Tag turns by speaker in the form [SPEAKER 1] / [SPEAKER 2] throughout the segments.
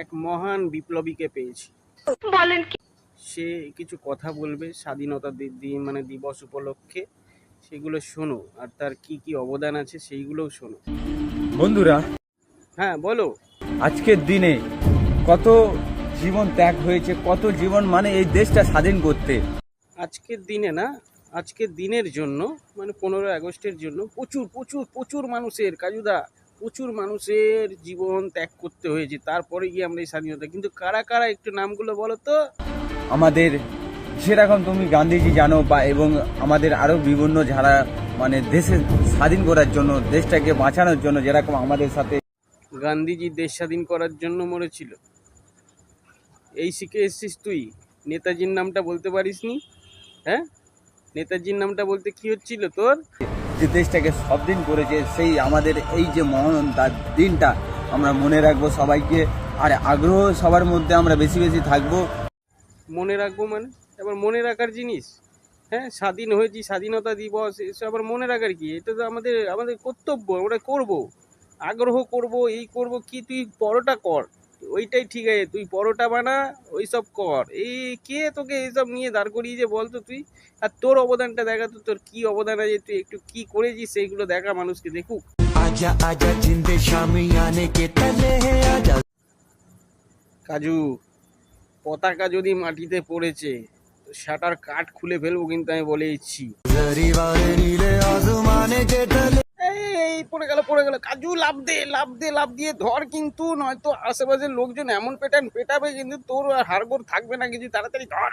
[SPEAKER 1] এক মহান বিপ্লবীকে পেয়েছি।
[SPEAKER 2] বলেন কি?
[SPEAKER 1] সে কিছু কথা বলবে স্বাধীনতা মানে দিবস উপলক্ষে, সেগুলো শোনো, আর তার কি কি অবদান আছে সেইগুলোও শোনো।
[SPEAKER 3] বন্ধুরা,
[SPEAKER 1] হ্যাঁ বলো।
[SPEAKER 3] আজকের দিনে কত জীবন ত্যাগ হয়েছে, কত জীবন মানে এই দেশটা স্বাধীন করতে।
[SPEAKER 1] আজকের দিনে না, আজকের দিনের জন্য মানে 15 আগস্টের জন্য প্রচুর প্রচুর প্রচুর মানুষের, কাজুদা, প্রচুর মানুষের জীবন ত্যাগ করতে হয়েছে, তারপরে গিয়ে আমরা এই স্বাধীনতা। কিন্তু কারা কারা একটু নামগুলো বলো তো।
[SPEAKER 3] আমাদের যেরকম তুমি গান্ধীজি জানো, বা এবং আমাদের আরও বিভিন্ন যারা মানে দেশে স্বাধীন করার জন্য, দেশটাকে বাঁচানোর জন্য যেরকম আমাদের সাথে।
[SPEAKER 1] গান্ধীজি দেশ স্বাধীন করার জন্য মরেছিল, এই শিখে এসছিস তুই? নেতাজির নামটা বলতে পারিসনি? হ্যাঁ, নেতাজির নামটা বলতে কি হচ্ছিল তোর?
[SPEAKER 3] যে দেশটাকে স্বাধীন করেছে, সেই আমাদের এই যে মহান তার দিনটা আমরা মনে রাখবো সবাইকে। আর আগ্রহ সবার মধ্যে আমরা বেশি বেশি থাকবো।
[SPEAKER 1] মনে রাখবো মানে আবার মনে রাখার জিনিস? হ্যাঁ, স্বাধীন হয়েছি, স্বাধীনতা দিবস, এসব আবার মনে রাখার কি? এটা তো আমাদের আমাদের কর্তব্য, আমরা করব, আগ্রহ করব, এই করব। কি তুই পরোটা কর, ওইটাই ঠিক আছে, তুই পরোটা বানা, ওইসব কর। এই কে তোকে এইসব নিয়ে দাঁড় করিয়ে যে বলতো তুই? আর তোর অবদানটা দেখা, তো তোর কি অবদান আছে, তুই একটু কি করেছিস সেইগুলো দেখা, মানুষকে দেখুক।
[SPEAKER 4] आजा आजा जिंदे शामी आने के तले है आजा।
[SPEAKER 1] কাজু, পতাকা যদি মাটিতে পড়েছে তো সেটার কাঠ খুলে ফেলবো, কিন্তু আমি বলে দিচ্ছি।
[SPEAKER 4] जरी वाले नीले आसमाने के तले।
[SPEAKER 1] এই পড়ে গেল পড়ে গেল, কাজু লাফ দে লাফ দে, লাফ দিয়ে ধর, কিন্তু নয়তো আশেপাশের লোকজন এমন পেটাবে, কিন্তু তোর আর হাড়গোড় থাকবে না কিছু, তাড়াতাড়ি ধর।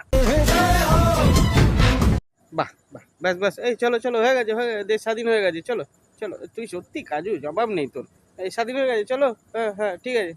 [SPEAKER 1] বাহ বাহ, ব্যাস ব্যাস, এই চলো চলো, হয়ে গেছে হয়ে গেছে, দেশ স্বাধীন হয়ে গেছে, চলো চলো। তুই সত্যি কাজু, জবাব নেই তোর। এই স্বাধীন হয়ে গেছে, চলো। হ্যাঁ হ্যাঁ, ঠিক আছে।